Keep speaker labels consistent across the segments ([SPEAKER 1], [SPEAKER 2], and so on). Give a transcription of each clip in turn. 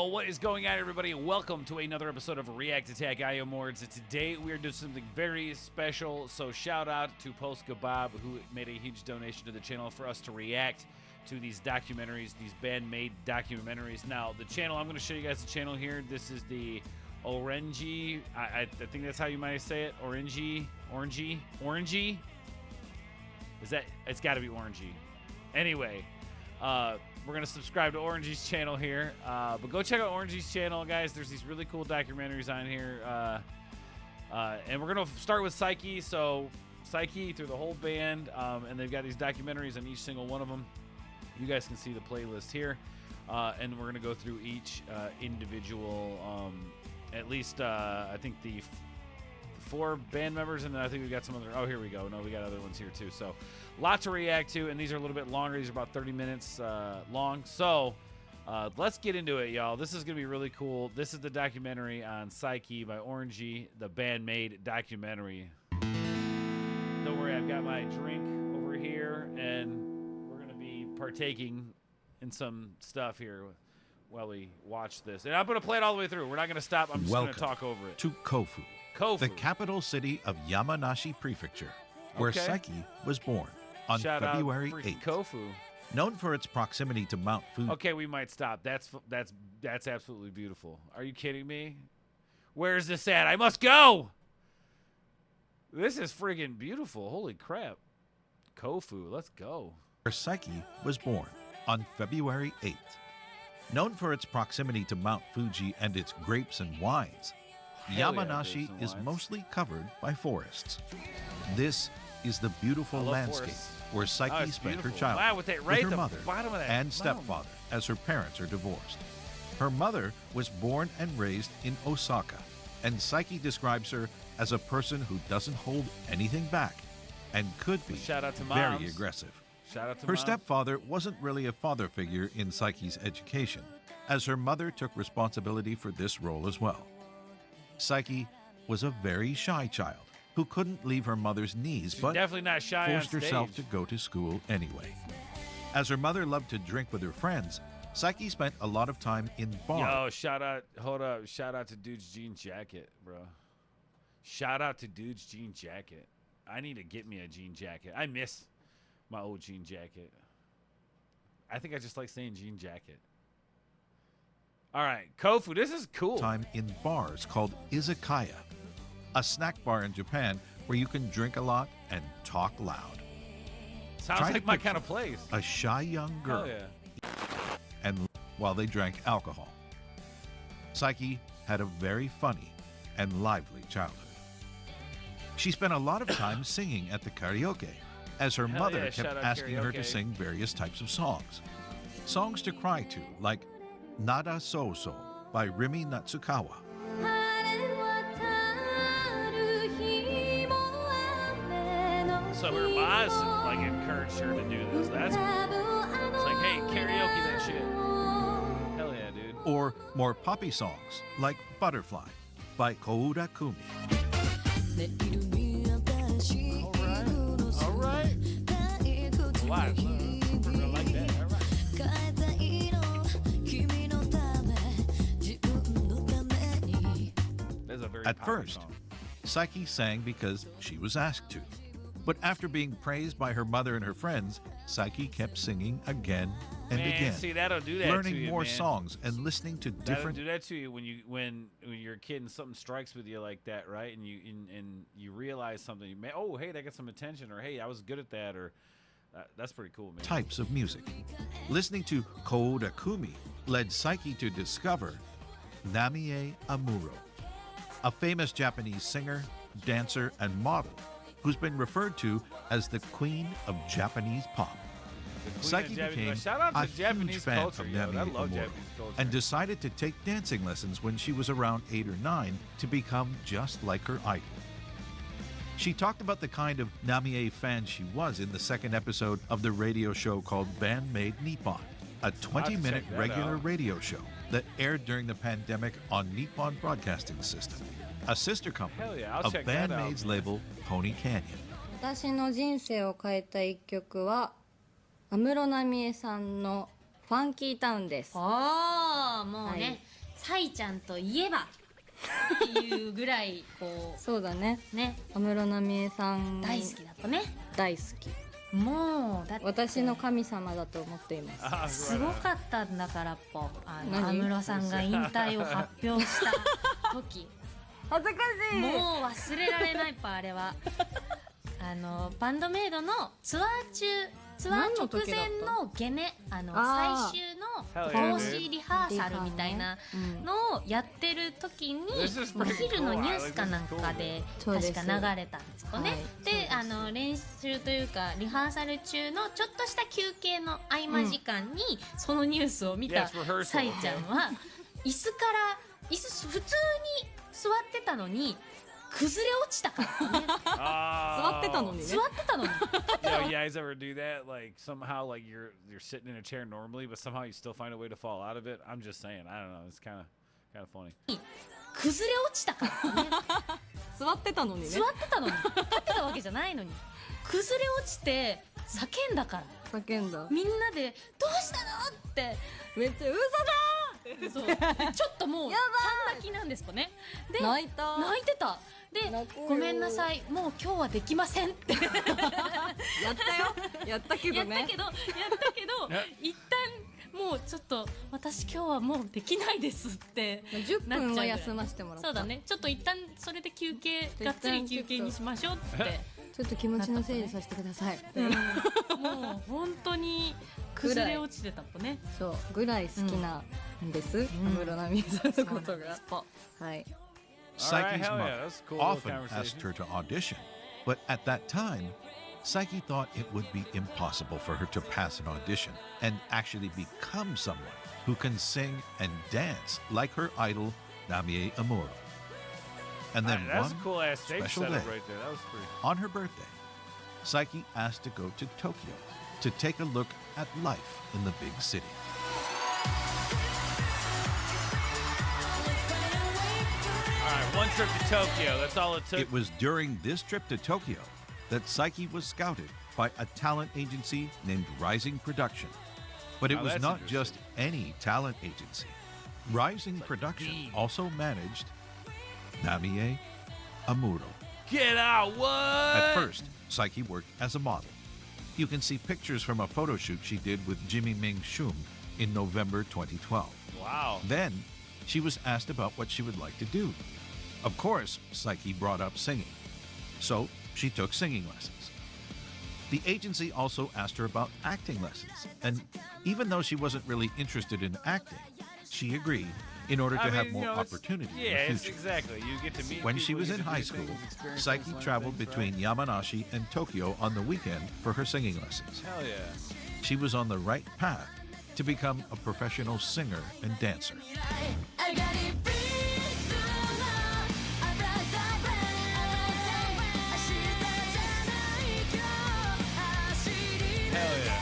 [SPEAKER 1] Yo, what is going on, everybody? Welcome to another episode of React Attack. I am Mords, and today we are doing something very special. So shout out to Post Kebab, who made a huge donation to the channel for us to react to these documentaries, these Band-Maid documentaries. Now, the channel, I'm going to show you guys the channel here. This is the Ohrenje. I think that's how you might say it. Ohrenje? Is that? It's got to be Ohrenje. Anyway, we're going to subscribe to Ohrenje's channel here. But go check out Ohrenje's channel, guys. There's these really cool documentaries on here. And we're going to start with Saiki. So Saiki through the whole band. And they've got these documentaries on each single one of them. You guys can see the playlist here. And we're going to go through each individual, at least I think the 4 band members, and then I think we got some other. Oh, here we go. No, we got other ones here too. So, lot to react to, and these are a little bit longer. These are about 30 minutes long. So, let's get into it, y'all. This is gonna be really cool. This is the documentary on Saiki by Ohrenje, the Band-Maid documentary. Don't worry, I've got my drink over here, and we're gonna be partaking in some stuff here while we watch this. And I'm gonna play it all the way through. We're not gonna stop. I'm just gonna talk over it.
[SPEAKER 2] To Kofu.
[SPEAKER 1] Kofu.
[SPEAKER 2] The capital city of Yamanashi Prefecture, where Saiki was born on February 8th.
[SPEAKER 1] Kofu.
[SPEAKER 2] Known for its proximity to Mount Fuji.
[SPEAKER 1] Okay, we might stop. That's absolutely beautiful. Are you kidding me? Where is this at? I must go. This is friggin' beautiful. Holy crap. Kofu, let's go.
[SPEAKER 2] Where Saiki was born on February 8th. Known for its proximity to Mount Fuji and its grapes and wines, Yamanashi is mostly covered by forests. This is the beautiful landscape where Saiki spent her childhood with her mother and stepfather, as her parents are divorced. Her mother was born and raised in Osaka, and Saiki describes her as a person who doesn't hold anything back and could be very aggressive. Her stepfather wasn't really a father figure in Saiki's education, as her mother took responsibility for this role as well. Saiki was a very shy child who couldn't leave her mother's knees, but
[SPEAKER 1] definitely not shy
[SPEAKER 2] forced herself to go to school anyway. As her mother loved to drink with her friends, Saiki spent a lot of time in bars.
[SPEAKER 1] Yo, hold up. Shout out to Dude's jean jacket, bro. Shout out to Dude's jean jacket. I need to get me a jean jacket. I miss my old jean jacket. I think I just like saying jean jacket. All right, Kofu, this is cool.
[SPEAKER 2] Time in bars called izakaya, a snack bar in Japan where you can drink a lot and talk loud.
[SPEAKER 1] Sounds like my kind of place.
[SPEAKER 2] A shy young girl. And while they drank alcohol. Saiki had a very funny and lively childhood. She spent a lot of time singing at the karaoke, as her mother kept asking her to sing various types of songs. Songs to cry to, like Nada So So by Rimi Natsukawa.
[SPEAKER 1] So her boss like encouraged her to do this. It's like, hey, karaoke that shit. Hell yeah, dude.
[SPEAKER 2] Or more poppy songs like Butterfly by Koura Kumi.
[SPEAKER 1] All right. Wow.
[SPEAKER 2] At first, Saiki sang because she was asked to. But after being praised by her mother and her friends, Saiki kept singing again and again.
[SPEAKER 1] See, that'll do that
[SPEAKER 2] learning
[SPEAKER 1] to you,
[SPEAKER 2] more songs and listening to different.
[SPEAKER 1] That'll do that to you when you're a kid and something strikes with you like that, right? And you realize something. Oh, hey, that got some attention, or hey, I was good at that, or that's pretty cool, man.
[SPEAKER 2] Types of music. Listening to Koura Kumi led Saiki to discover Namie Amuro, a famous Japanese singer, dancer, and model who's been referred to as the Queen of Japanese Pop. Saiki became a huge fan of Namie Amuro and decided to take dancing lessons when she was around 8 or 9 to become just like her idol. She talked about the kind of Namie fan she was in the second episode of the radio show called Band-Maid Nippon, a 20-minute regular radio show that aired during the pandemic on Nippon Broadcasting System, a sister company of Band-Maid's label Pony Canyon.
[SPEAKER 3] 私の人生を変えた一曲は安室奈美恵さんのファンキータウンです。
[SPEAKER 4] あはもうね、
[SPEAKER 3] はい
[SPEAKER 4] サイちゃんといえばっていうぐらいこ
[SPEAKER 3] そうだね。
[SPEAKER 4] うね
[SPEAKER 3] 安室奈美恵さん
[SPEAKER 4] 大好きだったね。
[SPEAKER 3] 大好き。
[SPEAKER 4] もうだって
[SPEAKER 3] 私の神様だと思っています。
[SPEAKER 1] Ah,
[SPEAKER 4] すごかったんだからポ
[SPEAKER 3] 何
[SPEAKER 4] 安室さんが引退を発表した時
[SPEAKER 3] 恥ずかしい。
[SPEAKER 4] もう忘れられないパあれはバンドメイドのツアー直前のゲネ
[SPEAKER 3] あー
[SPEAKER 4] 最終
[SPEAKER 1] Hell
[SPEAKER 4] の
[SPEAKER 1] yeah,
[SPEAKER 4] 投資リハーサルみたいなのをやってる時に
[SPEAKER 1] This is
[SPEAKER 4] お
[SPEAKER 1] pretty
[SPEAKER 4] 昼の
[SPEAKER 1] cool.
[SPEAKER 4] ニュ
[SPEAKER 1] I
[SPEAKER 4] ー
[SPEAKER 1] like
[SPEAKER 4] スか
[SPEAKER 1] this
[SPEAKER 4] なんかで
[SPEAKER 3] そうです
[SPEAKER 4] 確か流れたんですよね。
[SPEAKER 3] はい
[SPEAKER 4] で練習というかリハーサル中のちょっとした休憩の合間時間にそのニュースを見た
[SPEAKER 1] Yes, rehearsal.
[SPEAKER 4] サイちゃんは椅子普通に座ってたのに崩れ落ちたからね。
[SPEAKER 3] 座ってたのにね。
[SPEAKER 4] 座ってたのに
[SPEAKER 1] Yo, you guys ever do that? Like somehow, like you're sitting in a chair normally, but somehow you still find a way to fall out of it. I'm just saying. I don't know. It's kind of funny.
[SPEAKER 4] 崩れ落ちたからね。
[SPEAKER 3] 座ってたのにね。
[SPEAKER 4] 座ってたのに立ってたわけじゃないのに崩れ落ちて叫んだから
[SPEAKER 3] 叫んだ。
[SPEAKER 4] みんなで「どうしたの?」って
[SPEAKER 3] めっちゃ嘘
[SPEAKER 4] そうでちょっっともう
[SPEAKER 3] やば
[SPEAKER 4] 半泣きなんですかね。で
[SPEAKER 3] 泣いた。
[SPEAKER 4] 泣いてた。で
[SPEAKER 3] 泣こうよ
[SPEAKER 4] ごめんなさいもう今日はできませんって
[SPEAKER 3] やったよ。やったけどね。
[SPEAKER 4] 一旦もうちょっと私今日はもうできないですって
[SPEAKER 3] 10分は休ませてもらった。
[SPEAKER 4] そうだねちょっと一旦それで休憩がっつり休憩にしましょうって
[SPEAKER 3] ちょっと気持ちの整理させてください。
[SPEAKER 4] もう本当に崩れ落ちてたとね。
[SPEAKER 3] そうぐらい好きなんです。安室奈美恵さんのことが。はい。
[SPEAKER 1] Alright,
[SPEAKER 2] Saiki's
[SPEAKER 1] hell yeah,
[SPEAKER 2] mother
[SPEAKER 1] that's a cool little
[SPEAKER 2] often asked
[SPEAKER 1] conversation.
[SPEAKER 2] her to audition, but at that time, Saiki thought it would be impossible for her to pass an audition and actually become someone who can sing and dance like her idol, Namie Amuro. And then
[SPEAKER 1] That's a
[SPEAKER 2] one
[SPEAKER 1] cool ass stage
[SPEAKER 2] special
[SPEAKER 1] setup
[SPEAKER 2] day.
[SPEAKER 1] right there. That was pretty.
[SPEAKER 2] on her birthday, Saiki asked to go to Tokyo to take a look at life in the big city.
[SPEAKER 1] All right, one trip to Tokyo. That's all it took.
[SPEAKER 2] It was during this trip to Tokyo that Saiki was scouted by a talent agency named Rising Production. But it
[SPEAKER 1] Oh,
[SPEAKER 2] was
[SPEAKER 1] that's
[SPEAKER 2] not just any talent agency. Rising Production
[SPEAKER 1] Dean.
[SPEAKER 2] also managed Namie Amuro.
[SPEAKER 1] Get out! What?
[SPEAKER 2] At first, Saiki worked as a model. You can see pictures from a photo shoot she did with Jimmy Ming Shum in November 2012.
[SPEAKER 1] Wow.
[SPEAKER 2] Then, she was asked about what she would like to do. Of course, Saiki brought up singing. So, she took singing lessons. The agency also asked her about acting lessons. And even though she wasn't really interested in acting, she agreed in order to have more opportunity
[SPEAKER 1] Yeah,
[SPEAKER 2] in the
[SPEAKER 1] it's
[SPEAKER 2] future.
[SPEAKER 1] exactly. You get to meet
[SPEAKER 2] When
[SPEAKER 1] people,
[SPEAKER 2] she was
[SPEAKER 1] you
[SPEAKER 2] in
[SPEAKER 1] get to
[SPEAKER 2] high
[SPEAKER 1] do
[SPEAKER 2] school,
[SPEAKER 1] things, experience
[SPEAKER 2] Saiki
[SPEAKER 1] things,
[SPEAKER 2] traveled
[SPEAKER 1] things,
[SPEAKER 2] between
[SPEAKER 1] right?
[SPEAKER 2] Yamanashi and Tokyo on the weekend for her singing lessons.
[SPEAKER 1] Hell yeah.
[SPEAKER 2] She was on the right path to become a professional singer and dancer.
[SPEAKER 1] Hell yeah.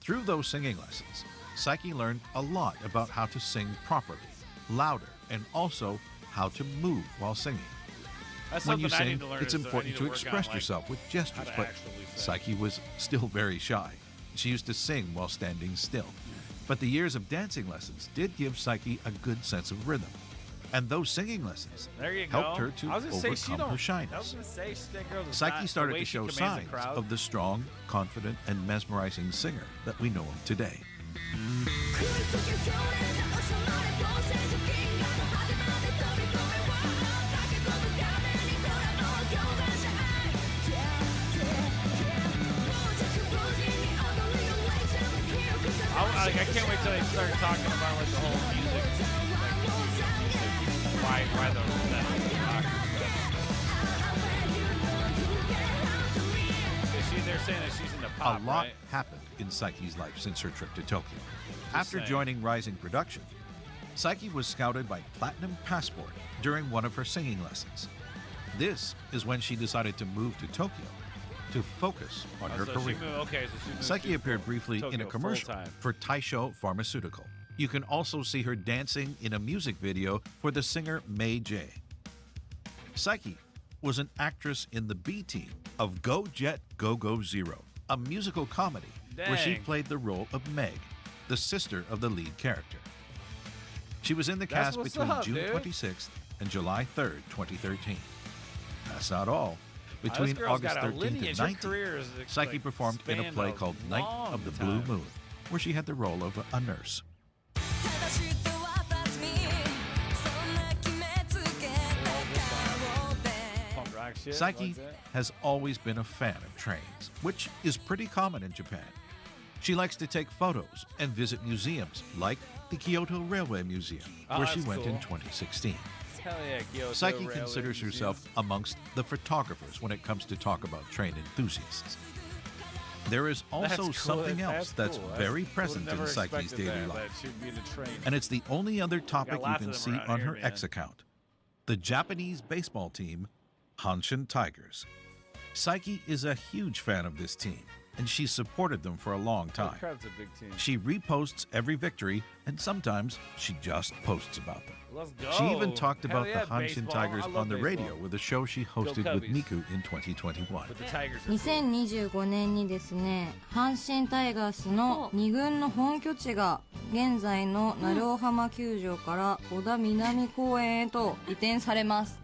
[SPEAKER 2] Through those singing lessons, Saiki learned a lot about how to sing properly, louder, and also how to move while singing.
[SPEAKER 1] That's
[SPEAKER 2] When you
[SPEAKER 1] something I
[SPEAKER 2] sing,
[SPEAKER 1] need to learn.
[SPEAKER 2] it's
[SPEAKER 1] is I
[SPEAKER 2] important
[SPEAKER 1] need
[SPEAKER 2] to
[SPEAKER 1] work on,
[SPEAKER 2] express
[SPEAKER 1] like,
[SPEAKER 2] yourself with
[SPEAKER 1] how
[SPEAKER 2] gestures,
[SPEAKER 1] to
[SPEAKER 2] but
[SPEAKER 1] actually sing.
[SPEAKER 2] Saiki was still very shy. She used to sing while standing still. But the years of dancing lessons did give Saiki a good sense of rhythm. And those singing lessons
[SPEAKER 1] There you
[SPEAKER 2] helped
[SPEAKER 1] go.
[SPEAKER 2] her to
[SPEAKER 1] I was gonna say, she
[SPEAKER 2] overcome
[SPEAKER 1] don't-
[SPEAKER 2] her
[SPEAKER 1] I was
[SPEAKER 2] shyness.
[SPEAKER 1] gonna say, she's that girl that's
[SPEAKER 2] Saiki
[SPEAKER 1] not- the
[SPEAKER 2] started
[SPEAKER 1] way
[SPEAKER 2] to
[SPEAKER 1] she
[SPEAKER 2] show
[SPEAKER 1] commands a
[SPEAKER 2] signs
[SPEAKER 1] crowd.
[SPEAKER 2] of the strong, confident, and mesmerizing singer that we know of today.
[SPEAKER 1] I can't wait till they start talking about like the whole music, like why the that rock stuff. They're saying that she's into pop,
[SPEAKER 2] A lot
[SPEAKER 1] right?
[SPEAKER 2] happened in Saiki's life since her trip to Tokyo. After
[SPEAKER 1] saying.
[SPEAKER 2] joining Rising Production, Saiki was scouted by Platinum Passport during one of her singing lessons. This is when she decided to move to Tokyo to focus on her
[SPEAKER 1] So
[SPEAKER 2] career.
[SPEAKER 1] she moved
[SPEAKER 2] Saiki
[SPEAKER 1] to
[SPEAKER 2] appeared briefly in
[SPEAKER 1] Tokyo
[SPEAKER 2] a commercial
[SPEAKER 1] full-time.
[SPEAKER 2] for Taisho Pharmaceutical. You can also see her dancing in a music video for the singer May J. Saiki was an actress in the B team of Go Jet Go Go Zero, a musical comedy where she
[SPEAKER 1] Dang.
[SPEAKER 2] played the role of Meg, the sister of the lead character. She was in the
[SPEAKER 1] That's
[SPEAKER 2] cast
[SPEAKER 1] what's
[SPEAKER 2] between
[SPEAKER 1] up,
[SPEAKER 2] June
[SPEAKER 1] dude.
[SPEAKER 2] 26th and July 3rd, 2013. That's not all.
[SPEAKER 1] This
[SPEAKER 2] Between
[SPEAKER 1] girl's
[SPEAKER 2] August
[SPEAKER 1] got a
[SPEAKER 2] 13th
[SPEAKER 1] lineage.
[SPEAKER 2] and
[SPEAKER 1] Her
[SPEAKER 2] 19th,
[SPEAKER 1] career is,
[SPEAKER 2] Saiki
[SPEAKER 1] like,
[SPEAKER 2] performed in a
[SPEAKER 1] spanned
[SPEAKER 2] play called Night of the
[SPEAKER 1] long
[SPEAKER 2] Blue
[SPEAKER 1] time.
[SPEAKER 2] Moon, where she had the role of a nurse.
[SPEAKER 1] Punk rock shit.
[SPEAKER 2] Saiki
[SPEAKER 1] like that.
[SPEAKER 2] has always been a fan of trains, which is pretty common in Japan. She likes to take photos and visit museums like the Kyoto Railway Museum,
[SPEAKER 1] Oh,
[SPEAKER 2] where she
[SPEAKER 1] that's
[SPEAKER 2] went in
[SPEAKER 1] cool.
[SPEAKER 2] 2016.
[SPEAKER 1] Hell yeah, Kyoto
[SPEAKER 2] Saiki
[SPEAKER 1] Railway
[SPEAKER 2] considers
[SPEAKER 1] Museum.
[SPEAKER 2] herself amongst the photographers when it comes to talk about train enthusiasts. There is also
[SPEAKER 1] That's cool.
[SPEAKER 2] something else that's
[SPEAKER 1] cool.
[SPEAKER 2] very
[SPEAKER 1] Would've
[SPEAKER 2] present in
[SPEAKER 1] never
[SPEAKER 2] Saiki's
[SPEAKER 1] expected
[SPEAKER 2] daily
[SPEAKER 1] that
[SPEAKER 2] life.
[SPEAKER 1] she'd be in a train.
[SPEAKER 2] And it's the only other topic you
[SPEAKER 1] lots
[SPEAKER 2] can
[SPEAKER 1] of them
[SPEAKER 2] see
[SPEAKER 1] around
[SPEAKER 2] on
[SPEAKER 1] here,
[SPEAKER 2] her
[SPEAKER 1] man.
[SPEAKER 2] X account. The Japanese baseball team, Hanshin Tigers. Saiki is a huge fan of this team, and she's supported them for a long time.
[SPEAKER 1] Crab's a big team.
[SPEAKER 2] She reposts every victory, and sometimes she just posts about them.
[SPEAKER 1] Let's go.
[SPEAKER 2] She even talked
[SPEAKER 1] Hell
[SPEAKER 2] about
[SPEAKER 1] yeah,
[SPEAKER 2] the Hanshin
[SPEAKER 1] baseball.
[SPEAKER 2] Tigers
[SPEAKER 1] I love
[SPEAKER 2] on the
[SPEAKER 1] baseball.
[SPEAKER 2] radio with a show she hosted with
[SPEAKER 1] Cubbies.
[SPEAKER 2] Miku in 2021.
[SPEAKER 1] But the Tigers are cool.
[SPEAKER 3] 2025年にですね、阪神タイガースの2軍の本拠地が現在の鳴尾浜球場から小田南公園へと移転されます。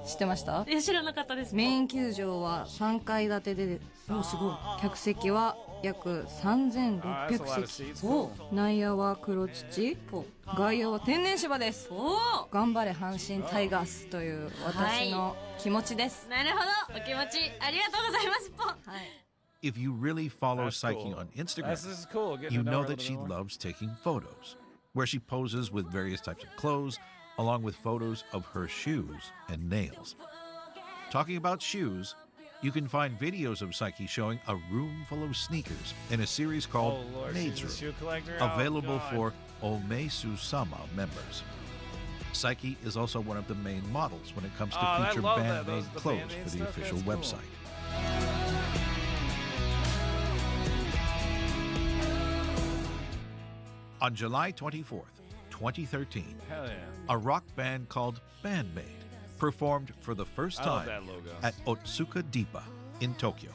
[SPEAKER 3] 知ってました？
[SPEAKER 4] いや知らなかったです。
[SPEAKER 3] メイン球場は3階建てで、おすごい。客席は約3600席。お、内野は黒土、外野は天然芝です。
[SPEAKER 4] お
[SPEAKER 3] 頑張れ阪神タイガースという私の気持ちです。
[SPEAKER 4] ー、なるほど、お気持ちありがとうございます。ポン。
[SPEAKER 3] はい。
[SPEAKER 2] If you really follow
[SPEAKER 1] That's
[SPEAKER 2] Saiki
[SPEAKER 1] cool.
[SPEAKER 2] on Instagram,
[SPEAKER 1] This is cool. Getting
[SPEAKER 2] you
[SPEAKER 1] to
[SPEAKER 2] know
[SPEAKER 1] her a
[SPEAKER 2] that
[SPEAKER 1] little
[SPEAKER 2] she
[SPEAKER 1] bit more.
[SPEAKER 2] loves taking photos, where she poses with various types of clothes, along with photos of her shoes and nails. Talking about shoes, you can find videos of Saiki showing a room full of sneakers in a series called
[SPEAKER 1] Oh Lord,
[SPEAKER 2] Maid's
[SPEAKER 1] she's a
[SPEAKER 2] Room,
[SPEAKER 1] shoe collector.
[SPEAKER 2] available
[SPEAKER 1] Oh,
[SPEAKER 2] for Omesu-sama members. Saiki is also one of the main models when it comes to
[SPEAKER 1] Oh, I
[SPEAKER 2] feature
[SPEAKER 1] love that.
[SPEAKER 2] Band-Maid
[SPEAKER 1] Those- the
[SPEAKER 2] clothes
[SPEAKER 1] Band-Maid
[SPEAKER 2] for the
[SPEAKER 1] stuff,
[SPEAKER 2] official
[SPEAKER 1] that's cool.
[SPEAKER 2] website. On July 24th, 2013,
[SPEAKER 1] Hell yeah.
[SPEAKER 2] a rock band called Band-Maid performed for the first
[SPEAKER 1] I love
[SPEAKER 2] time
[SPEAKER 1] that logo.
[SPEAKER 2] at Otsuka Deepa in Tokyo.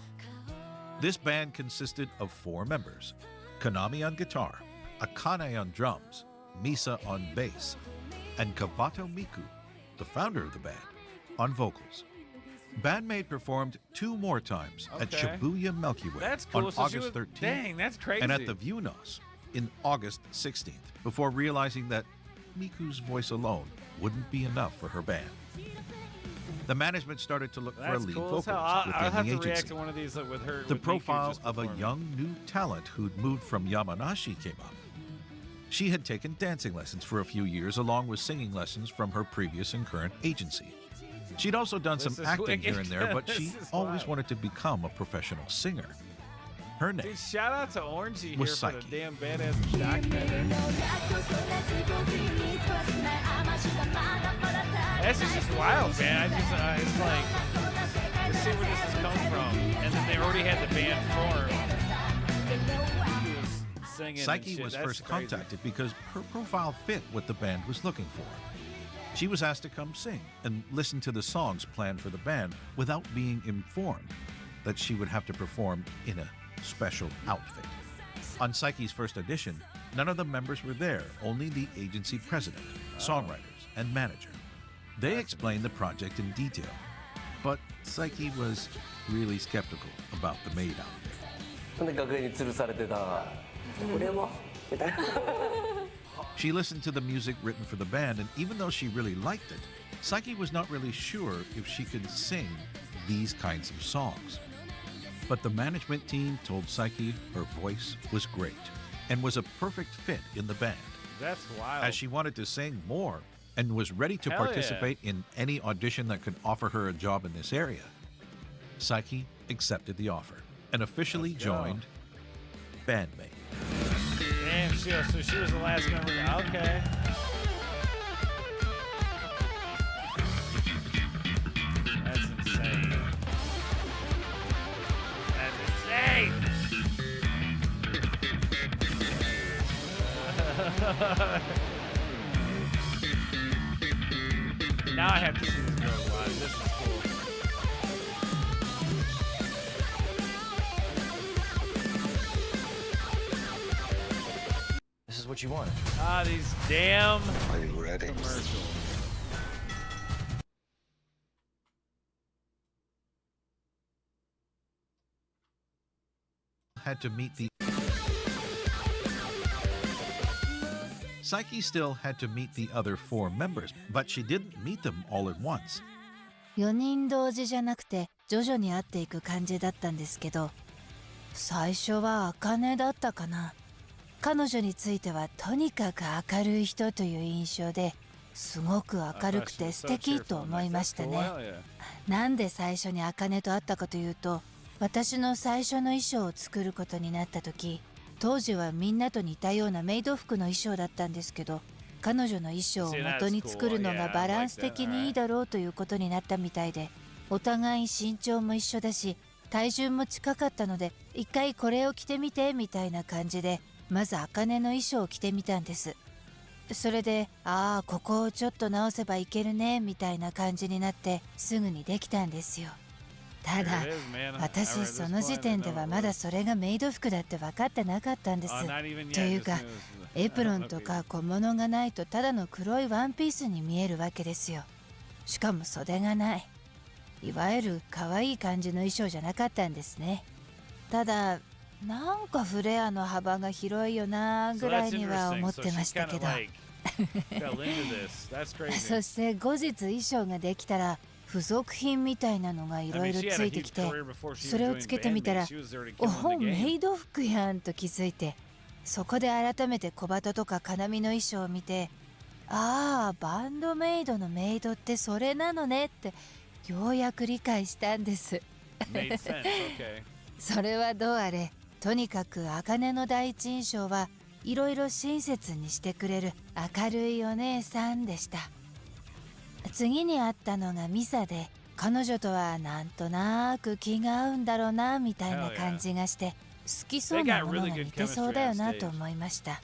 [SPEAKER 2] This band consisted of 4 members: Konami on guitar, Akane on drums, Misa on bass, and Kabato Miku, the founder of the band, on vocals. Band-Maid performed 2 more times at
[SPEAKER 1] Okay.
[SPEAKER 2] Shibuya Milky Way
[SPEAKER 1] That's cool.
[SPEAKER 2] on
[SPEAKER 1] So she
[SPEAKER 2] August
[SPEAKER 1] was,
[SPEAKER 2] 13th
[SPEAKER 1] dang, that's crazy.
[SPEAKER 2] and at the Vuenos in August 16th, before realizing that Miku's voice alone wouldn't be enough for her band. The management started to look for a
[SPEAKER 1] That's
[SPEAKER 2] lead
[SPEAKER 1] cool as
[SPEAKER 2] vocalist
[SPEAKER 1] hell. I'll
[SPEAKER 2] within
[SPEAKER 1] have
[SPEAKER 2] the
[SPEAKER 1] to react
[SPEAKER 2] agency.
[SPEAKER 1] to one of these with her.
[SPEAKER 2] The
[SPEAKER 1] with Miku
[SPEAKER 2] profile
[SPEAKER 1] just
[SPEAKER 2] of a
[SPEAKER 1] performing.
[SPEAKER 2] young new talent who'd moved from Yamanashi came up. She had taken dancing lessons for a few years along with singing lessons from her previous and current agency. She'd also done
[SPEAKER 1] This
[SPEAKER 2] some
[SPEAKER 1] is
[SPEAKER 2] acting
[SPEAKER 1] wicked.
[SPEAKER 2] here and there, but she
[SPEAKER 1] This is
[SPEAKER 2] always
[SPEAKER 1] wild.
[SPEAKER 2] wanted to become a professional singer. Her name
[SPEAKER 1] Dude, shout out to Ohrenje here
[SPEAKER 2] was
[SPEAKER 1] for the
[SPEAKER 2] Saiki.
[SPEAKER 1] damn badass documentary. This is just wild, man. It's like, to see where this has come from. And then they already had the band formed. He was singing and
[SPEAKER 2] Saiki
[SPEAKER 1] shit.
[SPEAKER 2] was
[SPEAKER 1] That's
[SPEAKER 2] first
[SPEAKER 1] crazy.
[SPEAKER 2] contacted because her profile fit what the band was looking for. She was asked to come sing and listen to the songs planned for the band without being informed that she would have to perform in a special outfit. On Saiki's first audition, none of the members were there, only the agency president, songwriters, and manager. They explained the project in detail, but Saiki was really skeptical about the maid outfit.
[SPEAKER 5] で楽屋に吊るされてたこれもみたいな
[SPEAKER 2] She listened to the music written for the band, and even though she really liked it, Saiki was not really sure if she could sing these kinds of songs. But the management team told Saiki her voice was great and was a perfect fit in the band,
[SPEAKER 1] That's wild.
[SPEAKER 2] as she wanted to sing more and was ready to
[SPEAKER 1] Hell yeah.
[SPEAKER 2] participate in any audition that could offer her a job in this area. Saiki accepted the offer and officially
[SPEAKER 1] Let's go.
[SPEAKER 2] joined Band-Maid.
[SPEAKER 1] Damn, so she was the last member. Okay. That's insane. That's insane. Now I have to see this girl live. This is cool.
[SPEAKER 5] what you want.
[SPEAKER 1] Ah, these damn
[SPEAKER 6] Are you ready?
[SPEAKER 1] commercials.
[SPEAKER 2] Had to meet the Saiki still had to meet the other 4 members, but she didn't meet them all at once.
[SPEAKER 7] 4人同時じゃなくて徐々に会っていく感じだったんですけど、最初は茜だったかな。彼女についてはとにかく明るい人という印象ですごく明るくて素敵と思いましたね。なんで最初に茜と会ったかというと、私の最初の衣装を作ることになった時、当時はみんなと似たようなメイド服の衣装だったんですけど、彼女の衣装を元に作るのがバランス的にいいだろうということになったみたいで、お互い身長も一緒だし体重も近かったので、一回これを着てみてみたいな感じで、まず茜の衣装を着てみたんです。それで、ああここをちょっと直せばいけるねみたいな感じになってすぐにできたんですよ。ただ私その時点ではまだそれがメイド服だって分かってなかったんです。というかエプロンとか小物がないとただの黒いワンピースに見えるわけですよ。しかも袖がない、いわゆる可愛い感じの衣装じゃなかったんですね。ただなんかフレアの幅が広いよなぐらいには思ってましたけどそして後日衣装ができたら付属品みたいなのがいろいろついてきて、それをつけてみたらおおメイド服やんと気づいて、そこで改めて小鳩とか金見の衣装を見て、ああバンドメイドのメイドってそれなのねってようやく理解したんですそれはどうあれ、とにかく茜の第一印象はいろいろ親切にしてくれる明るいお姉さんでした。次に会ったのがミサで、彼女とはなんとなく気が合うんだろうなみたいな感じがして、好きそうなものが似てそうだよなと思いました。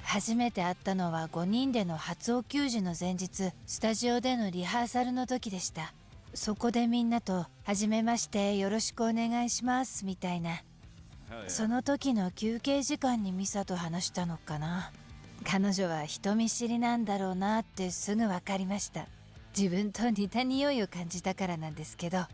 [SPEAKER 7] 初めて会ったのは5人での初お給仕の前日、スタジオでのリハーサルの時でした。そこでみんなと「はじめましてよろしくお願いします」みたいな、その時の休憩時間にミサと話したのかな。彼女は人見知りなんだろうなってすぐ分かりました。自分と似た匂いを感じたからなんですけど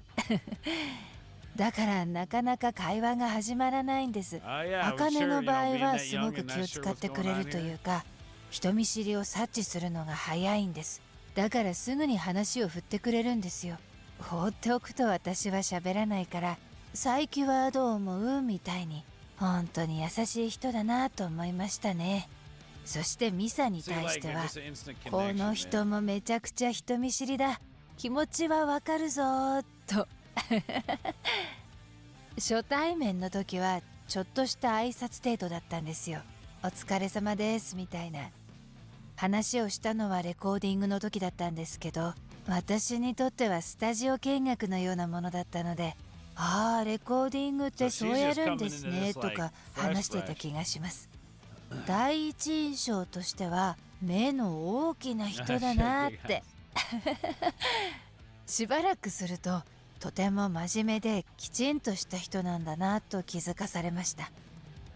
[SPEAKER 7] だからなかなか会話が始まらないんです。茜の場合はすごく気を使ってくれるというか、人見知りを察知するのが早いんです。だからすぐに話を振ってくれるんですよ。放っておくと私は喋らないから、最近はどう思うみたいに、本当に優しい人だなと思いましたね。そしてミサに対しては、この人もめちゃくちゃ人見知りだ、気持ちはわかるぞーと初対面の時はちょっとした挨拶程度だったんですよ。お疲れ様ですみたいな話をしたのはレコーディングの時だったんですけど、私にとってはスタジオ見学のようなものだったので、ああレコーディングってそうやるんですねとか話してた気がします。第一印象としては目の大きな人だなってしばらくするととても真面目できちんとした人なんだなと気づかされました。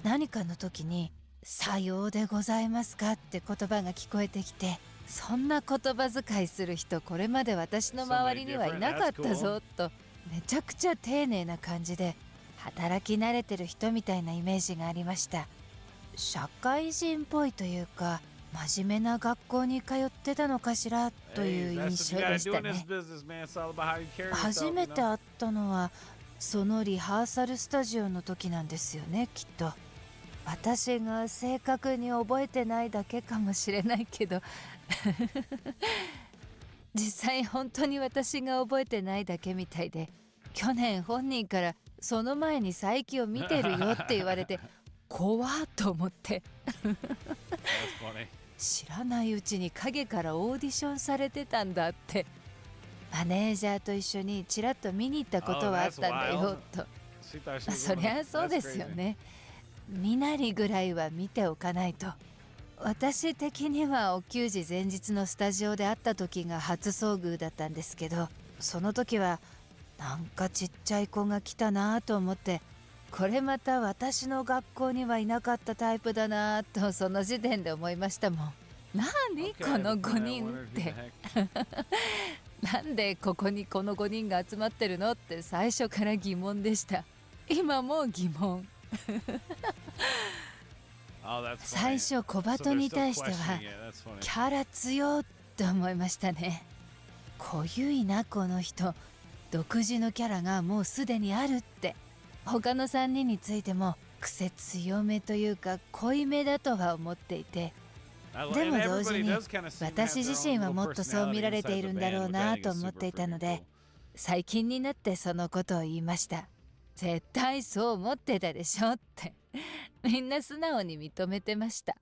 [SPEAKER 7] 何かの時にさようでございますかって言葉が聞こえてきて、そんな言葉遣いする人これまで私の周りにはいなかったぞと、めちゃくちゃ丁寧な感じで働き慣れてる人みたいなイメージがありました。社会人っぽいというか真面目な学校に通ってたのかしらという印象でしたね。初めて会ったのはそのリハーサルスタジオの時なんですよね、きっと。私が正確に覚えてないだけかもしれないけど実際本当に私が覚えてないだけみたいで、去年本人からその前に佐伯を見てるよって言われて怖っと思って知らないうちに影からオーディションされてたんだって、マネージャーと一緒にちらっと見に行ったことはあったんだよと。そりゃそうですよね、身なりぐらいは見ておかないと。私的にはお給仕前日のスタジオで会った時が初遭遇だったんですけど、その時はなんかちっちゃい子が来たなと思ってこれまた私の学校にはいなかったタイプだなとその時点で思いましたもん。何
[SPEAKER 1] Okay,
[SPEAKER 7] この
[SPEAKER 1] but
[SPEAKER 7] 5
[SPEAKER 1] then I
[SPEAKER 7] 人
[SPEAKER 1] wondered
[SPEAKER 7] っ
[SPEAKER 1] who the
[SPEAKER 7] て
[SPEAKER 1] heck-
[SPEAKER 7] なんでここにこの5人が集まってるのって最初から疑問でした。今も疑問。
[SPEAKER 1] Oh, that's
[SPEAKER 7] 最
[SPEAKER 1] funny.
[SPEAKER 7] 初小
[SPEAKER 1] So
[SPEAKER 7] バ
[SPEAKER 1] they're
[SPEAKER 7] トに
[SPEAKER 1] still
[SPEAKER 7] 対しては
[SPEAKER 1] questioning it. That's funny.
[SPEAKER 7] キャラ強っと思いましたね。濃ゆいなこの人、独自のキャラがもうすでにあるって。他の3人についても癖強めというか濃いめだとは思っていて、
[SPEAKER 1] I-
[SPEAKER 7] で
[SPEAKER 1] and
[SPEAKER 7] も同時
[SPEAKER 1] everybody
[SPEAKER 7] に
[SPEAKER 1] does kind of seem to have
[SPEAKER 7] 私
[SPEAKER 1] their
[SPEAKER 7] 自
[SPEAKER 1] own
[SPEAKER 7] 身は
[SPEAKER 1] little
[SPEAKER 7] もっとそう見られて
[SPEAKER 1] personality
[SPEAKER 7] いる
[SPEAKER 1] inside
[SPEAKER 7] ん
[SPEAKER 1] the
[SPEAKER 7] だろ
[SPEAKER 1] band,
[SPEAKER 7] う
[SPEAKER 1] which
[SPEAKER 7] な
[SPEAKER 1] I think
[SPEAKER 7] と
[SPEAKER 1] is
[SPEAKER 7] 思って
[SPEAKER 1] super
[SPEAKER 7] いたの
[SPEAKER 1] freaking
[SPEAKER 7] で、
[SPEAKER 1] cool.
[SPEAKER 7] 最近になってそのことを言いました。絶対そう思ってたでしょって。みんな素直に認めてました。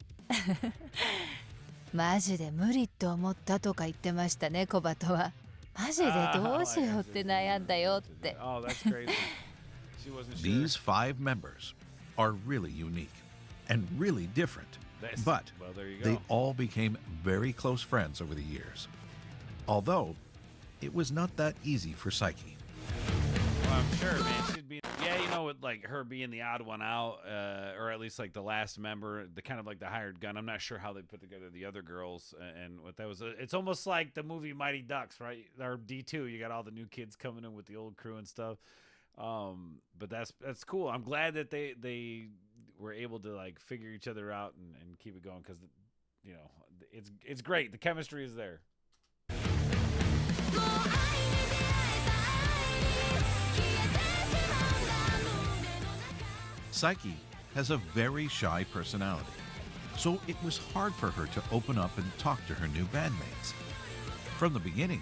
[SPEAKER 7] マジで無理と思ったとか言ってましたね、コバトは。マジでどうしようって悩んだよって。
[SPEAKER 1] Oh, that's crazy. She wasn't sure.
[SPEAKER 2] These 5 members are really unique and really different,
[SPEAKER 1] That's-
[SPEAKER 2] but
[SPEAKER 1] well, there you
[SPEAKER 2] they
[SPEAKER 1] go.
[SPEAKER 2] all became very close friends over the years. Although, it was not that easy for Saiki.
[SPEAKER 1] Well, I'm sure, man. She'd be, yeah, you know, with like her being the odd one out, or at least like the last member, the kind of like the hired gun. I'm not sure how they put together the other girls and what that was. It's almost like the movie Mighty Ducks, right? Or D2. You got all the new kids coming in with the old crew and stuff. But that's cool. I'm glad that they were able to like figure each other out and keep it going because, you know, it's great. The chemistry is there.
[SPEAKER 2] Saiki has a very shy personality, so it was hard for her to open up and talk to her new bandmates. From the beginning,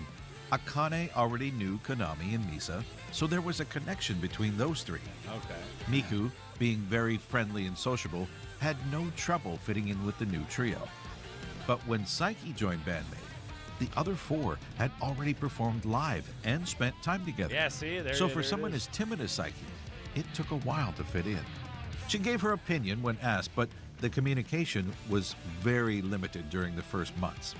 [SPEAKER 2] Akane already knew Konami and Misa, so there was a connection between those 3.
[SPEAKER 1] Okay.
[SPEAKER 2] Miku, being very friendly and sociable, had no trouble fitting in with the new trio. But when Saiki joined Band-Maid, the other 4 had already performed live and spent time together.
[SPEAKER 1] Yeah, see,
[SPEAKER 2] So
[SPEAKER 1] there
[SPEAKER 2] for
[SPEAKER 1] it
[SPEAKER 2] someone
[SPEAKER 1] is.
[SPEAKER 2] as timid as Saiki, it took a while to fit in. She gave her opinion when asked, but the communication was very limited during the first months.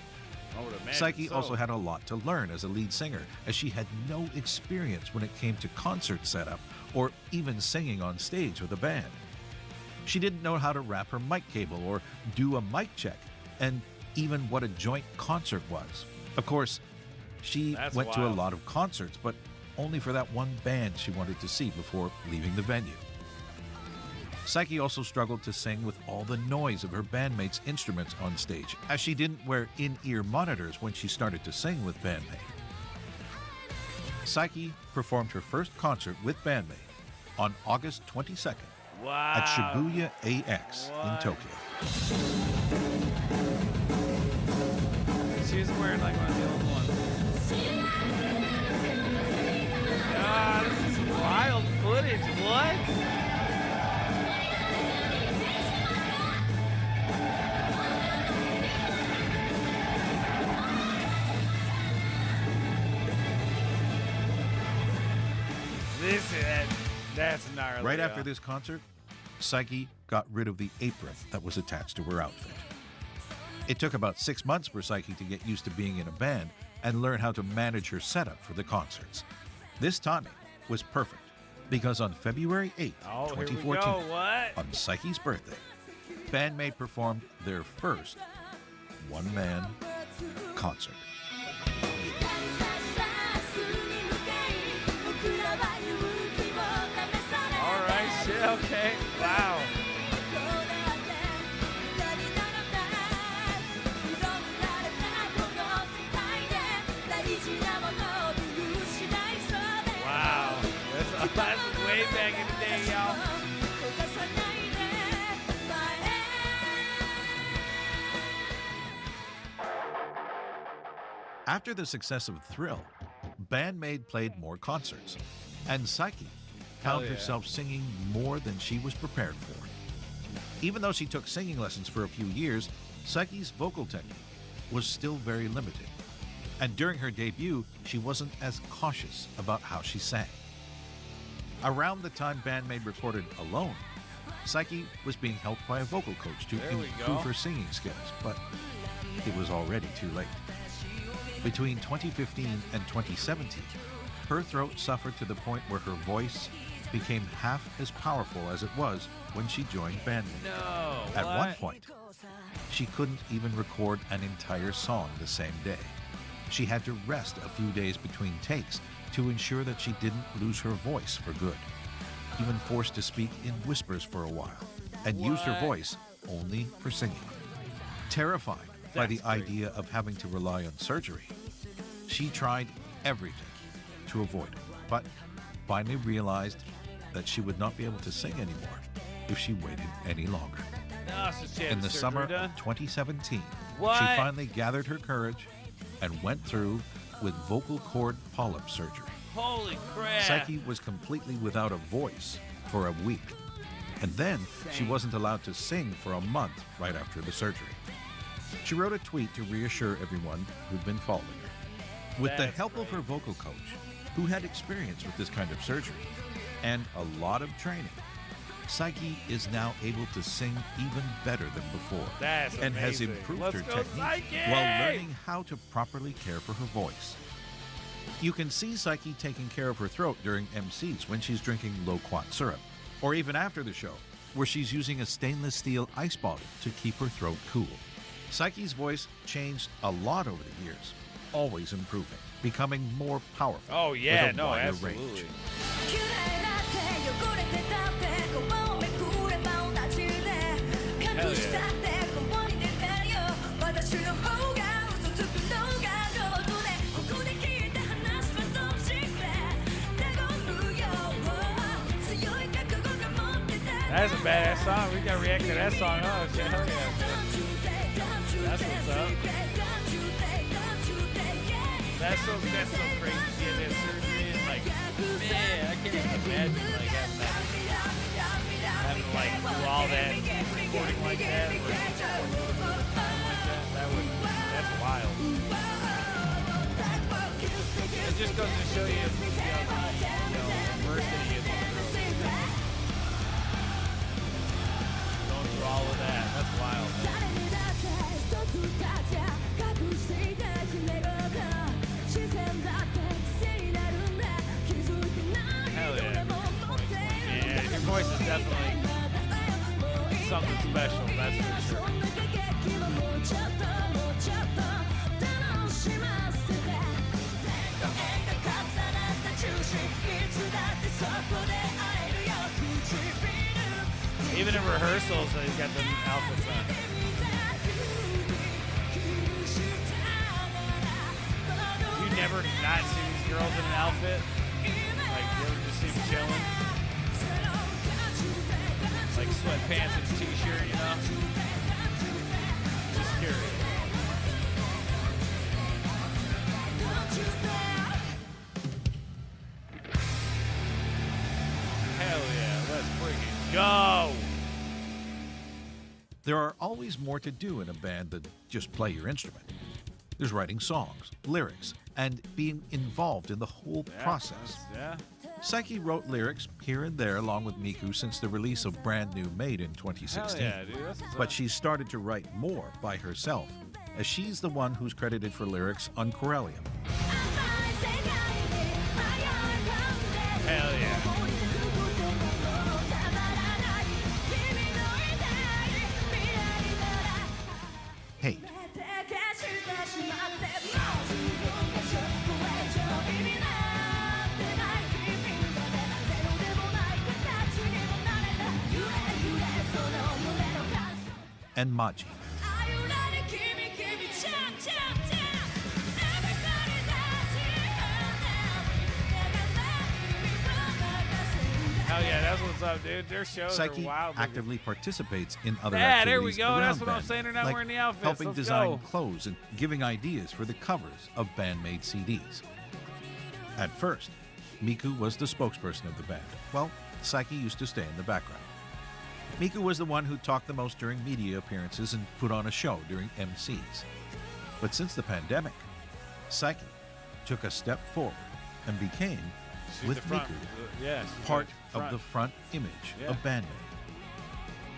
[SPEAKER 1] I would imagine
[SPEAKER 2] Saiki
[SPEAKER 1] so.
[SPEAKER 2] also had a lot to learn as a lead singer, as she had no experience when it came to concert setup or even singing on stage with a band. She didn't know how to wrap her mic cable or do a mic check, and even what a joint concert was. Of course, she
[SPEAKER 1] That's
[SPEAKER 2] went to a
[SPEAKER 1] wild.
[SPEAKER 2] lot of concerts, but only for that one band she wanted to see before leaving the venue. Saiki also struggled to sing with all the noise of her bandmates' instruments on stage, as she didn't wear in-ear monitors when she started to sing with Band-Maid. Saiki performed her first concert with Band-Maid on August 22nd
[SPEAKER 1] Wow.
[SPEAKER 2] at Shibuya AX in
[SPEAKER 1] What?
[SPEAKER 2] Tokyo.
[SPEAKER 1] She was wearing like one of the old ones. Ah, this is wild footage. What? That's gnarly.
[SPEAKER 2] Right after this concert, Saiki got rid of the apron that was attached to her outfit. It took about 6 months for Saiki to get used to being in a band and learn how to manage her setup for the concerts. This timing was perfect because on February 8th,
[SPEAKER 1] Oh, here we
[SPEAKER 2] 2014,
[SPEAKER 1] go. What?
[SPEAKER 2] on Saiki's birthday, Band-Maid performed their first one-man concert.
[SPEAKER 1] All right, shit, okay. Wow. Wow. That's way back in the day, y'all.
[SPEAKER 2] After the success of Thrill, Band-Maid played more concerts, and Saiki found
[SPEAKER 1] yeah.
[SPEAKER 2] herself singing more than she was prepared for. Even though she took singing lessons for a few years, Saiki's vocal technique was still very limited, and during her debut, she wasn't as cautious about how she sang. Around the time Band-Maid recorded Alone, Saiki was being helped by a vocal coach to
[SPEAKER 1] There we
[SPEAKER 2] improve
[SPEAKER 1] go.
[SPEAKER 2] her singing skills, but it was already too late. Between 2015 and 2017, her throat suffered to the point where her voice became half as powerful as it was when she joined Band-Maid.
[SPEAKER 1] No.
[SPEAKER 2] At
[SPEAKER 1] what?
[SPEAKER 2] one point, she couldn't even record an entire song the same day. She had to rest a few days between takes to ensure that she didn't lose her voice for good. Even forced to speak in whispers for a while and used her
[SPEAKER 1] What?
[SPEAKER 2] voice only for singing. Terrified by the
[SPEAKER 1] That's crazy.
[SPEAKER 2] idea of having to rely on surgery, she tried everything to avoid it, but finally realized that she would not be able to sing anymore if she waited any longer.
[SPEAKER 1] No, so she had
[SPEAKER 2] In the
[SPEAKER 1] surgery
[SPEAKER 2] summer
[SPEAKER 1] done?
[SPEAKER 2] of 2017,
[SPEAKER 1] What?
[SPEAKER 2] she finally gathered her courage and went through with vocal cord polyp surgery.
[SPEAKER 1] Holy crap.
[SPEAKER 2] Saiki was completely without a voice for a week. And then she wasn't allowed to sing for a month right after the surgery. She wrote a tweet to reassure everyone who'd been following her. With the
[SPEAKER 1] That's
[SPEAKER 2] help of
[SPEAKER 1] great.
[SPEAKER 2] her vocal coach, who had experience with this kind of surgery and a lot of training, Saiki is now able to sing even better than before.
[SPEAKER 1] That's
[SPEAKER 2] and has
[SPEAKER 1] amazing.
[SPEAKER 2] improved
[SPEAKER 1] Let's
[SPEAKER 2] her
[SPEAKER 1] go,
[SPEAKER 2] technique
[SPEAKER 1] Saiki!
[SPEAKER 2] while learning how to properly care for her voice. You can see Saiki taking care of her throat during MCs when she's drinking loquat syrup, or even after the show, where she's using a stainless steel ice bottle to keep her throat cool. Saiki's voice changed a lot over the years, always improving, becoming more powerful.
[SPEAKER 1] Oh, yeah,
[SPEAKER 2] with a
[SPEAKER 1] no,
[SPEAKER 2] wider
[SPEAKER 1] absolutely.
[SPEAKER 2] range.
[SPEAKER 1] Hell yeah. That's a badass song. We got to react to that song. Oh, shit. Hell yeah. That's what's up. That's so crazy to get that surgery. And like, man, I can't even imagine like having to like do all that recording like that or time like that. That's wild. It just goes to show you, immersed that he is in the girl. Going through all of that. That's wild. Hell yeah. Yeah, your voice is definitely something special, that's for sure. Even in rehearsals, they've got the outfits on. You never not see these girls in an outfit? Like, you ever just see them chilling? Like sweatpants and a t-shirt, you know? Just curious. Hell yeah, let's freaking go!
[SPEAKER 2] There are always more to do in a band than just play your instrument. There's writing songs, lyrics, and being involved in the whole process.
[SPEAKER 1] Yeah.
[SPEAKER 2] Saiki wrote lyrics here and there along with Miku since the release of Band-Maid in 2016.
[SPEAKER 1] Hell yeah, dude. That's what's
[SPEAKER 2] But
[SPEAKER 1] up.
[SPEAKER 2] she's started to write more by herself, as she's the one who's credited for lyrics on Corellium.
[SPEAKER 1] Hell yeah.
[SPEAKER 2] Hate, and Maji.
[SPEAKER 1] Hell yeah, that's what's up, dude. Their shows
[SPEAKER 2] Saiki
[SPEAKER 1] are wild.
[SPEAKER 2] actively participates in other
[SPEAKER 1] Yeah,
[SPEAKER 2] activities
[SPEAKER 1] there we go.
[SPEAKER 2] around
[SPEAKER 1] That's what I'm
[SPEAKER 2] Band-Maid,
[SPEAKER 1] saying. They're not
[SPEAKER 2] like
[SPEAKER 1] wearing the outfits.
[SPEAKER 2] helping
[SPEAKER 1] Let's
[SPEAKER 2] design
[SPEAKER 1] go.
[SPEAKER 2] clothes and giving ideas for the covers of Band-Maid CDs. At first, Miku was the spokesperson of the band. Well, Saiki used to stay in the background. Miku was the one who talked the most during media appearances and put on a show during MCs. But since the pandemic, Saiki took a step forward and became,
[SPEAKER 1] She's
[SPEAKER 2] with
[SPEAKER 1] the front.
[SPEAKER 2] Miku,
[SPEAKER 1] Yeah, she's
[SPEAKER 2] part
[SPEAKER 1] the
[SPEAKER 2] of the front image
[SPEAKER 1] Yeah.
[SPEAKER 2] of Band-Maid.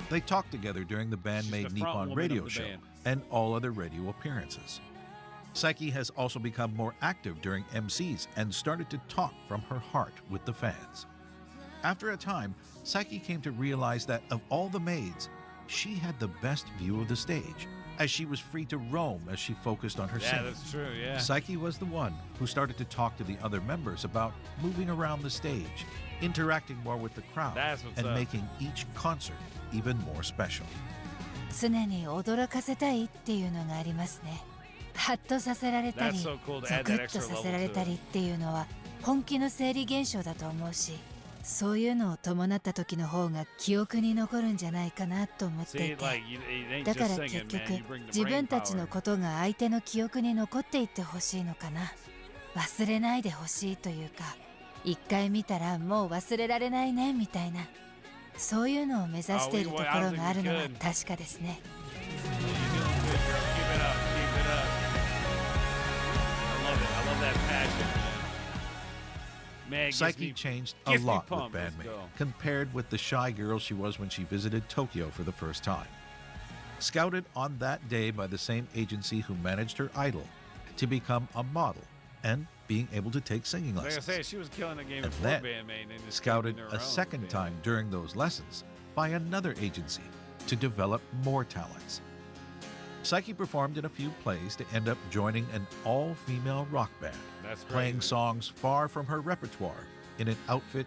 [SPEAKER 2] They talked together during the Band-Maid
[SPEAKER 1] the front
[SPEAKER 2] Nippon
[SPEAKER 1] woman
[SPEAKER 2] radio
[SPEAKER 1] of the
[SPEAKER 2] show
[SPEAKER 1] band.
[SPEAKER 2] and all other radio appearances. Saiki has also become more active during MCs and started to talk from her heart with the fans. After a time, Saiki came to realize that of all the maids, she had the best view of the stage, as she was free to roam as she focused on her
[SPEAKER 1] Yeah,
[SPEAKER 2] singing.
[SPEAKER 1] that's true, yeah.
[SPEAKER 2] Saiki was the one who started to talk to the other members about moving around the stage, interacting more with the crowd,
[SPEAKER 1] That's what's
[SPEAKER 2] and
[SPEAKER 1] up.
[SPEAKER 2] making each concert even more special.
[SPEAKER 7] 常に驚かせたいっていうのがありますね。ハッとさせられたり、
[SPEAKER 1] That's so cool to
[SPEAKER 7] ゾ
[SPEAKER 1] add
[SPEAKER 7] ク
[SPEAKER 1] that
[SPEAKER 7] ッと
[SPEAKER 1] extra
[SPEAKER 7] させられ
[SPEAKER 1] level
[SPEAKER 7] た
[SPEAKER 1] to
[SPEAKER 7] り
[SPEAKER 1] it.
[SPEAKER 7] っていうのは本気の生理現象だと思うし、そういうのを伴った時の方が記憶に残るんじゃないかなと思ってい
[SPEAKER 1] See,
[SPEAKER 7] て、
[SPEAKER 1] like, it ain't
[SPEAKER 7] だか
[SPEAKER 1] just
[SPEAKER 7] ら
[SPEAKER 1] singing,
[SPEAKER 7] 結
[SPEAKER 1] man.
[SPEAKER 7] 局
[SPEAKER 1] You bring the
[SPEAKER 7] 自
[SPEAKER 1] brain
[SPEAKER 7] 分たちの
[SPEAKER 1] power.
[SPEAKER 7] ことが相手の記憶に残っていってほしいのかな。忘れないでほしいというか、一回見たらもう忘れられないねみたいな、そういうのを目指しているところがあるのは確かですね。
[SPEAKER 1] Keep it up, keep it up. I love it. I love that passion, man. Man, it gets me-
[SPEAKER 2] Saiki changed a
[SPEAKER 1] gets me
[SPEAKER 2] lot with
[SPEAKER 1] pumped. Let's
[SPEAKER 2] Band-Maid
[SPEAKER 1] go.
[SPEAKER 2] compared with the shy girl she was when she visited Tokyo for the first time. Scouted on that day by the same agency who managed her idol to become a model and being able to take singing
[SPEAKER 1] Like I
[SPEAKER 2] lessons.
[SPEAKER 1] say, she was killing the game
[SPEAKER 2] And
[SPEAKER 1] before
[SPEAKER 2] then
[SPEAKER 1] Band-Maid. And just
[SPEAKER 2] Scouted
[SPEAKER 1] came into her
[SPEAKER 2] a
[SPEAKER 1] own
[SPEAKER 2] second
[SPEAKER 1] with
[SPEAKER 2] time
[SPEAKER 1] Band-Maid.
[SPEAKER 2] during those lessons by another agency to develop more talents. Saiki performed in a few plays to end up joining an all-female rock band,
[SPEAKER 1] That's
[SPEAKER 2] playing
[SPEAKER 1] crazy.
[SPEAKER 2] songs far from her repertoire in an outfit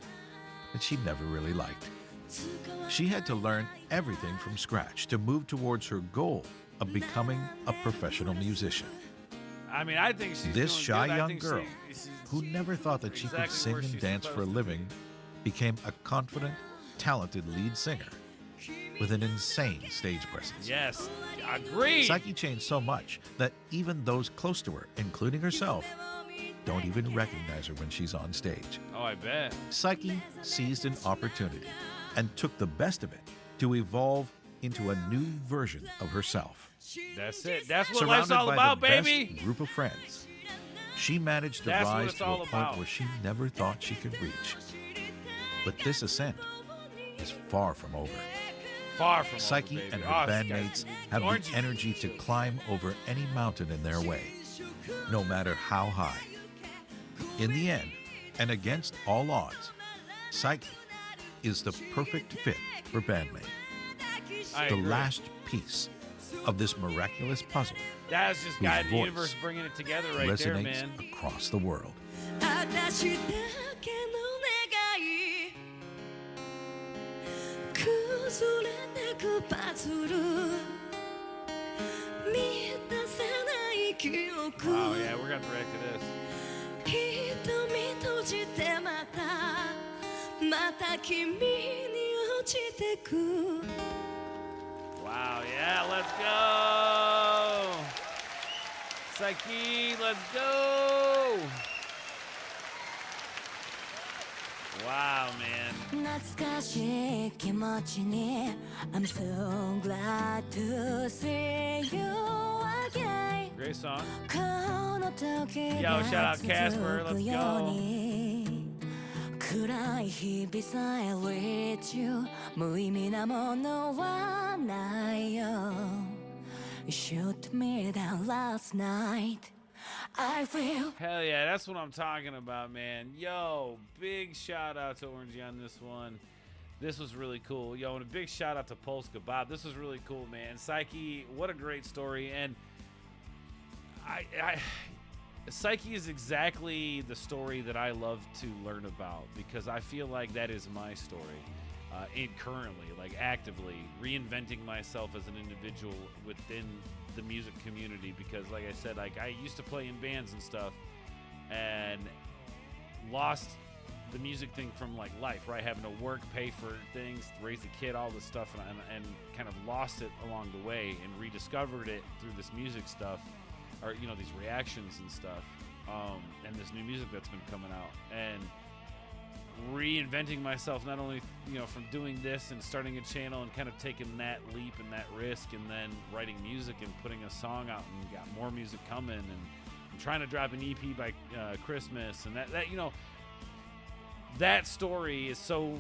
[SPEAKER 2] that she never really liked. She had to learn everything from scratch to move towards her goal of becoming a professional musician.
[SPEAKER 1] I mean, I think she's
[SPEAKER 2] This
[SPEAKER 1] doing
[SPEAKER 2] shy
[SPEAKER 1] good. I
[SPEAKER 2] young
[SPEAKER 1] think
[SPEAKER 2] girl,
[SPEAKER 1] she's
[SPEAKER 2] who never thought that she could
[SPEAKER 1] exactly
[SPEAKER 2] sing
[SPEAKER 1] where
[SPEAKER 2] and
[SPEAKER 1] she's
[SPEAKER 2] dance for a
[SPEAKER 1] supposed to be.
[SPEAKER 2] living, became a confident, talented lead singer with an insane stage presence.
[SPEAKER 1] Yes, agreed.
[SPEAKER 2] Saiki changed so much that even those close to her, including herself, don't even recognize her when she's on stage.
[SPEAKER 1] Oh, I bet.
[SPEAKER 2] Saiki seized an opportunity and took the best of it to evolve into a new version of herself.
[SPEAKER 1] That's it. That's what
[SPEAKER 2] Surrounded
[SPEAKER 1] life's all
[SPEAKER 2] by
[SPEAKER 1] about,
[SPEAKER 2] the
[SPEAKER 1] baby.
[SPEAKER 2] best group of friends, she managed to
[SPEAKER 1] That's what
[SPEAKER 2] rise
[SPEAKER 1] it's
[SPEAKER 2] to a
[SPEAKER 1] all
[SPEAKER 2] point
[SPEAKER 1] about.
[SPEAKER 2] where she never thought she could reach. But this ascent is far from over.
[SPEAKER 1] Far from over,
[SPEAKER 2] Saiki
[SPEAKER 1] baby.
[SPEAKER 2] and
[SPEAKER 1] Oh,
[SPEAKER 2] her
[SPEAKER 1] this
[SPEAKER 2] bandmates
[SPEAKER 1] guy's
[SPEAKER 2] have
[SPEAKER 1] Ohrenje.
[SPEAKER 2] the energy to climb over any mountain in their way, no matter how high. In the end, and against all odds, Saiki is the perfect fit for Band-Maid.
[SPEAKER 1] I
[SPEAKER 2] The
[SPEAKER 1] agree.
[SPEAKER 2] last piece of this miraculous puzzle
[SPEAKER 1] That's just
[SPEAKER 2] whose
[SPEAKER 1] God and the
[SPEAKER 2] voice
[SPEAKER 1] universe bringing it together right there,
[SPEAKER 2] resonates
[SPEAKER 1] man.
[SPEAKER 2] across the world.
[SPEAKER 3] 私だけの願い崩れてくパズル満たせない記憶
[SPEAKER 1] Wow, yeah, we're gonna have to react to this.
[SPEAKER 3] 瞳閉じてまた君に落ちてく
[SPEAKER 1] Wow, yeah, let's go. Saiki, let's go. Wow, man.
[SPEAKER 3] 懐かしい気持ちに I'm so glad to see you again
[SPEAKER 1] Great song.
[SPEAKER 3] この時
[SPEAKER 1] Yo, shout
[SPEAKER 3] が
[SPEAKER 1] out Casper,
[SPEAKER 3] 続
[SPEAKER 1] let's
[SPEAKER 3] く
[SPEAKER 1] go.
[SPEAKER 3] ように暗い日々さえ with you 無意味なものはないよ You shot me down last night I feel
[SPEAKER 1] Hell yeah, that's what I'm talking about, man. Yo, big shout out to Ohrenje on this one. This was really cool. Yo, and a big shout out to Polska Bob. This was really cool, man. Saiki, what a great story. And Saiki is exactly the story that I love to learn about because I feel like that is my story. Currently, like actively reinventing myself as an individual within the music community because, like I said, like I used to play in bands and stuff and lost the music thing from like life, right? Having to work, pay for things, raise a kid, all this stuff, and kind of lost it along the way and rediscovered it through this music stuff, or you know, these reactions and stuff, and this new music that's been coming out, and reinventing myself not only from doing this and starting a channel and kind of taking that leap and that risk and then writing music and putting a song out and got more music coming and I'm trying to drop an EP by Christmas and that that story is so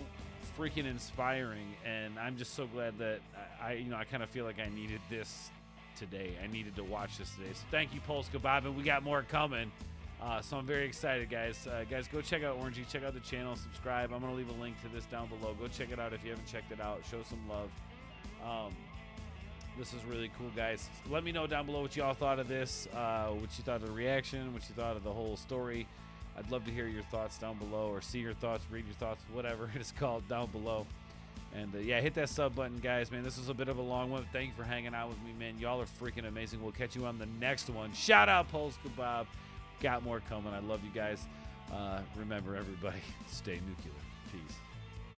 [SPEAKER 1] freaking inspiring and I'm just so glad that I kind of feel like I needed this today. I needed to watch this today. So thank you, Polska Bob, and we got more coming. So I'm very excited, guys. Guys, go check out Ohrenje. Check out the channel. Subscribe. I'm going to leave a link to this down below. Go check it out if you haven't checked it out. Show some love. This is really cool, guys. Let me know down below what y'all thought of this, what you thought of the reaction, what you thought of the whole story. I'd love to hear your thoughts down below, or see your thoughts, read your thoughts, whatever it is called, down below. And yeah, hit that sub button, guys. Man, this was a bit of a long one. Thank you for hanging out with me, man. Y'all are freaking amazing. We'll catch you on the next one. Shout out Pulse Kebab. Got more coming. I love you guys. Remember, everybody, stay nuclear. Peace.